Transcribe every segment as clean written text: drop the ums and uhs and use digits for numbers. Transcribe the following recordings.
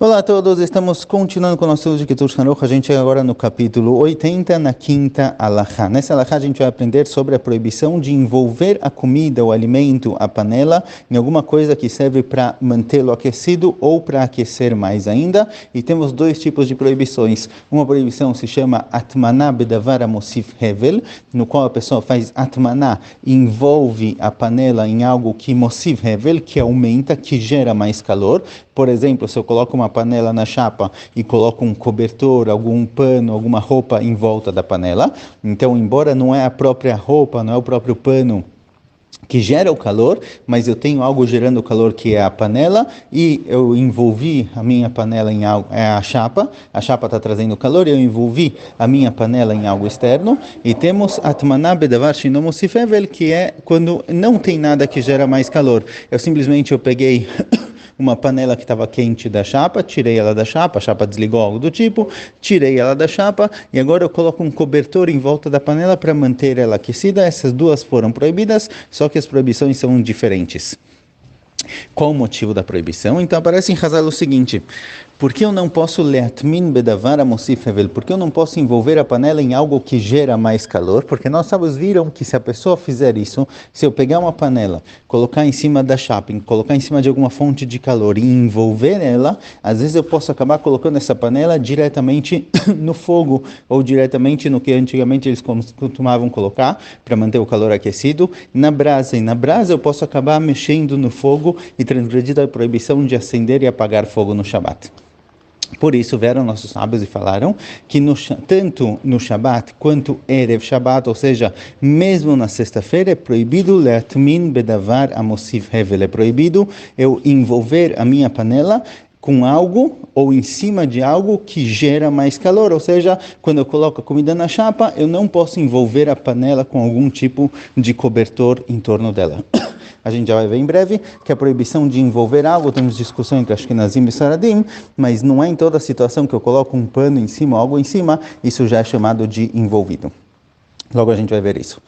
Olá a todos, estamos continuando com o nosso estudo de Ketur Haruch. A gente chega agora no capítulo 80, na quinta alahá. Nessa alahá a gente vai aprender sobre a proibição de envolver a comida, o alimento, a panela, em alguma coisa que serve para mantê-lo aquecido ou para aquecer mais ainda. E temos dois tipos de proibições. Uma proibição se chama Atmaná Bedavar Amosif Hevel, no qual a pessoa faz Atmaná e envolve a panela em algo que Mosif Hevel, que aumenta, que gera mais calor. Por exemplo, se eu coloco uma panela na chapa e coloco um cobertor, algum pano, alguma roupa em volta da panela, então, embora não é a própria roupa, não é o próprio pano que gera o calor, mas eu tenho algo gerando o calor que é a panela, e eu envolvi a minha panela em algo, é a chapa está trazendo calor, e eu envolvi a minha panela em algo externo, e temos Atmaná Bedavar Sheino Mosif Hevel, que é quando não tem nada que gera mais calor. Eu peguei uma panela que estava quente da chapa, tirei ela da chapa, a chapa desligou, algo do tipo, tirei ela da chapa e agora eu coloco um cobertor em volta da panela para manter ela aquecida. Essas duas foram proibidas, só que as proibições são diferentes. Qual o motivo da proibição? Então aparece em Hazal o seguinte: por que eu não posso leatmin bedavar amosif hevel? Por que eu não posso envolver a panela em algo que gera mais calor? Porque nós sábios viram que se a pessoa fizer isso, se eu pegar uma panela, colocar em cima da chapa, colocar em cima de alguma fonte de calor e envolver ela, às vezes eu posso acabar colocando essa panela diretamente no fogo, ou diretamente no que antigamente eles costumavam colocar para manter o calor aquecido, na brasa. E na brasa eu posso acabar mexendo no fogo e transgredir a proibição de acender e apagar fogo no Shabat. Por isso vieram nossos sábios e falaram que tanto no Shabat quanto Erev Shabat, ou seja, mesmo na sexta-feira, é proibido leatmin bedavar amosif hevel, é proibido eu envolver a minha panela com algo ou em cima de algo que gera mais calor, ou seja, quando eu coloco a comida na chapa, eu não posso envolver a panela com algum tipo de cobertor em torno dela. A gente já vai ver em breve que a proibição de envolver algo, temos discussão entre Ashkenazim e Saradim, mas não é em toda situação que eu coloco um pano em cima, algo em cima, isso já é chamado de envolvido. Logo a gente vai ver isso.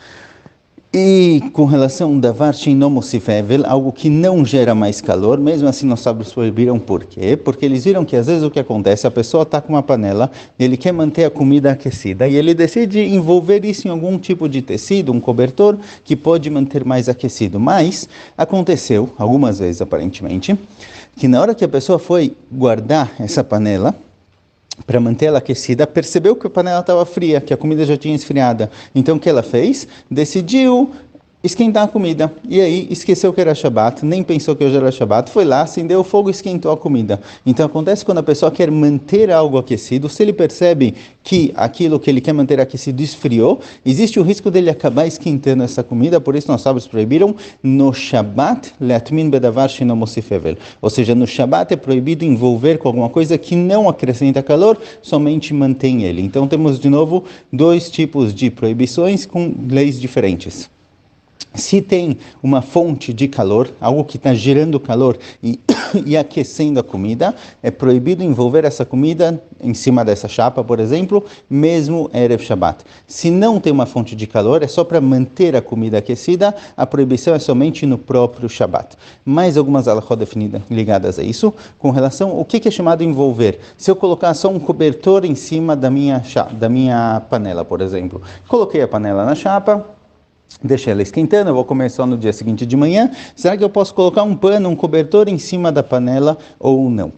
E com relação a davar sheino mosif hevel, algo que não gera mais calor, mesmo assim nós sábios proibiram por quê? Porque eles viram que às vezes o que acontece, a pessoa está com uma panela, ele quer manter a comida aquecida e ele decide envolver isso em algum tipo de tecido, um cobertor que pode manter mais aquecido. Mas aconteceu, algumas vezes aparentemente, que na hora que a pessoa foi guardar essa panela para manter ela aquecida, percebeu que a panela estava fria, que a comida já tinha esfriada. Então o que ela fez? Decidiu esquentar a comida. E aí esqueceu que era Shabat, nem pensou que hoje era Shabat, foi lá, acendeu o fogo e esquentou a comida. Então acontece quando a pessoa quer manter algo aquecido, se ele percebe que aquilo que ele quer manter aquecido esfriou, existe o risco dele acabar esquentando essa comida. Por isso nós sábios proibiram no Shabat leatmin bedavar sheino mosif hevel. Ou seja, no Shabat é proibido envolver com alguma coisa que não acrescenta calor, somente mantém ele. Então temos de novo dois tipos de proibições com leis diferentes. Se tem uma fonte de calor, algo que está gerando calor e aquecendo a comida, é proibido envolver essa comida em cima dessa chapa, por exemplo, mesmo Erev Shabat. Se não tem uma fonte de calor, é só para manter a comida aquecida, a proibição é somente no próprio Shabat. Mais algumas halachot definidas ligadas a isso, com relação ao que é chamado envolver. Se eu colocar só um cobertor em cima da minha panela, por exemplo, coloquei a panela na chapa, deixei ela esquentando, eu vou comer só no dia seguinte de manhã. Será que eu posso colocar um pano, um cobertor em cima da panela ou não?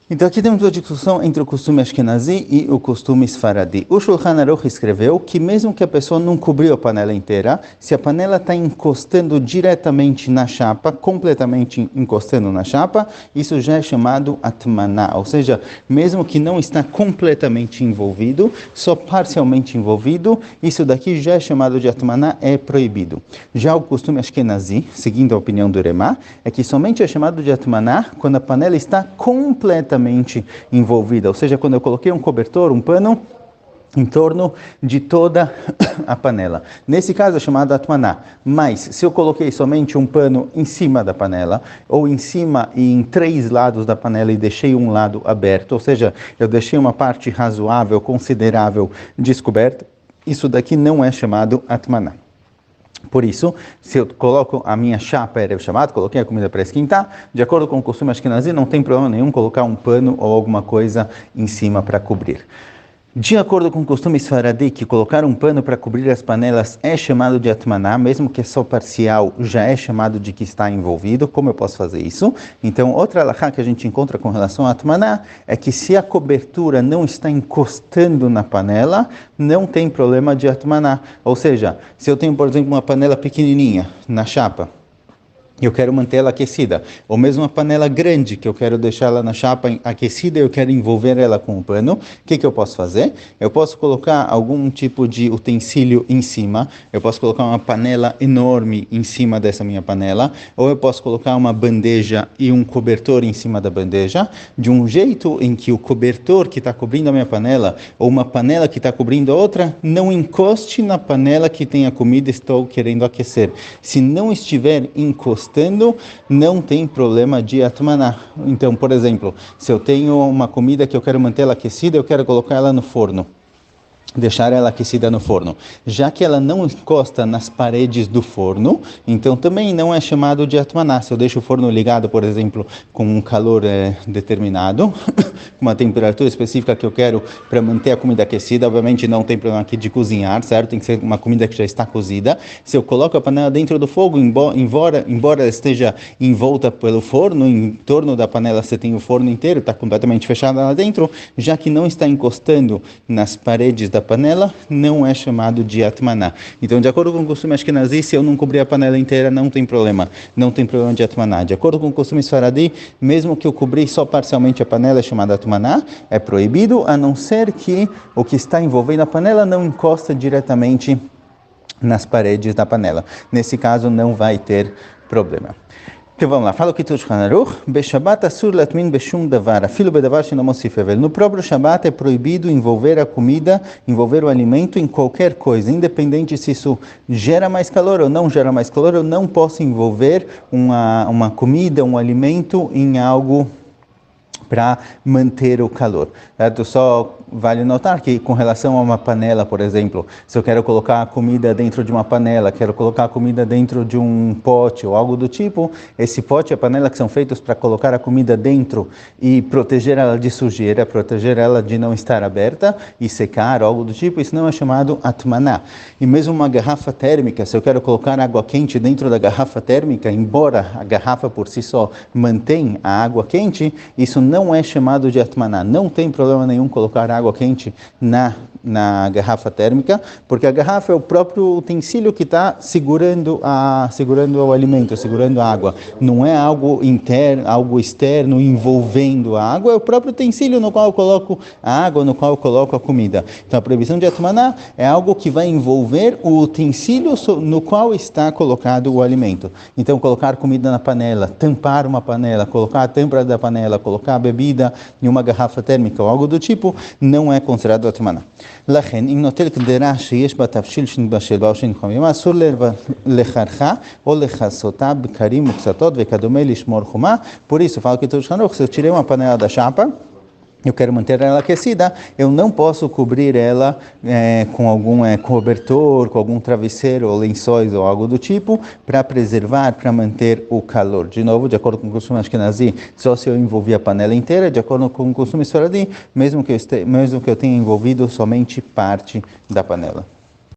Então aqui temos uma discussão entre o costume Ashkenazi e o costume Sfaradi. O Shulchan Aruch escreveu que mesmo que a pessoa não cobriu a panela inteira, se a panela está encostando diretamente na chapa, completamente encostando na chapa, isso já é chamado Atmaná, ou seja, mesmo que não está completamente envolvido, só parcialmente envolvido, isso daqui já é chamado de Atmaná, é proibido. Já o costume Ashkenazi, seguindo a opinião do Remá, é que somente é chamado de Atmaná quando a panela está completamente envolvida, ou seja, quando eu coloquei um cobertor, um pano em torno de toda a panela. Nesse caso é chamado Atmaná. Mas se eu coloquei somente um pano em cima da panela, ou em cima e em 3 lados da panela e deixei um lado aberto, ou seja, eu deixei uma parte razoável, considerável descoberta, isso daqui não é chamado Atmaná. Por isso, se eu coloco a minha chapa Erev Shabbat, coloquei a comida para esquentar, de acordo com o costume ashkenazi, não tem problema nenhum colocar um pano ou alguma coisa em cima para cobrir. De acordo com o costume Sfaradi, que colocar um pano para cobrir as panelas é chamado de atmaná, mesmo que é só parcial, já é chamado de que está envolvido. Como eu posso fazer isso? Então, outra alahá que a gente encontra com relação a atmaná é que se a cobertura não está encostando na panela, não tem problema de atmaná. Ou seja, se eu tenho, por exemplo, uma panela pequenininha na chapa, eu quero manter ela aquecida, ou mesmo uma panela grande que eu quero deixar ela na chapa aquecida, eu quero envolver ela com um pano, o que eu posso fazer? Eu posso colocar algum tipo de utensílio em cima, eu posso colocar uma panela enorme em cima dessa minha panela, ou eu posso colocar uma bandeja e um cobertor em cima da bandeja, de um jeito em que o cobertor que está cobrindo a minha panela, ou uma panela que está cobrindo a outra, não encoste na panela que tem a comida e estou querendo aquecer. Se não estiver encostando, não tem problema de atmaná. Então, por exemplo, se eu tenho uma comida que eu quero manter ela aquecida, eu quero colocar ela no forno, deixar ela aquecida no forno. Já que ela não encosta nas paredes do forno, então também não é chamado de atmaná. Se eu deixo o forno ligado, por exemplo, com um calor determinado, uma temperatura específica que eu quero para manter a comida aquecida, obviamente não tem problema aqui de cozinhar, certo? Tem que ser uma comida que já está cozida. Se eu coloco a panela dentro do fogo, embora ela esteja envolta pelo forno, em torno da panela você tem o forno inteiro, está completamente fechado lá dentro, já que não está encostando nas paredes da panela, não é chamado de atmaná. Então, de acordo com o costume ashkenazi, se eu não cobrir a panela inteira, não tem problema de atmaná. De acordo com o costume sfaradi, mesmo que eu cobrir só parcialmente a panela, é chamada atmaná, é proibido, a não ser que o que está envolvendo a panela não encosta diretamente nas paredes da panela. Nesse caso, não vai ter problema. Então vamos lá, fala o que tu Shulchan Aruch, Beshabat asur latmin beshum davar, afilo bedavar she'no mosif hevel. No próprio Shabat é proibido envolver a comida, envolver o alimento em qualquer coisa, independente se isso gera mais calor ou não gera mais calor, eu não posso envolver uma comida, um alimento em algo para manter o calor. Certo? Só vale notar que com relação a uma panela, por exemplo, se eu quero colocar a comida dentro de uma panela, quero colocar a comida dentro de um pote ou algo do tipo, esse pote e a panela que são feitos para colocar a comida dentro e proteger ela de sujeira, proteger ela de não estar aberta e secar, algo do tipo, isso não é chamado atmaná. E mesmo uma garrafa térmica, se eu quero colocar água quente dentro da garrafa térmica, embora a garrafa por si só mantém a água quente, isso não é chamado de atmaná. Não tem problema nenhum colocar água quente na garrafa térmica, porque a garrafa é o próprio utensílio que está segurando o alimento, segurando a água. Não é algo interno, algo externo envolvendo a água, é o próprio utensílio no qual eu coloco a água, no qual eu coloco a comida. Então a proibição de atmaná é algo que vai envolver o utensílio no qual está colocado o alimento. Então colocar comida na panela, tampar uma panela, colocar a tampa da panela, colocar a bebida em uma garrafa térmica ou algo do tipo, não é considerado atmaná. לכן, אם נוטל קדרה שיש בה תבשיל שנתבשל בה או שנתחמם, אסור לחרכה או לכסותה בקרים וקצתות וכדומה לשמור חומה. Por isso, fala que se eu tirei uma panela da chapa, eu quero manter ela aquecida, eu não posso cobrir ela com algum cobertor, com algum travesseiro ou lençóis ou algo do tipo, para preservar, para manter o calor. De novo, de acordo com o costume ashkenazi, só se eu envolver a panela inteira, de acordo com o costume sfaradi, mesmo que eu tenha envolvido somente parte da panela.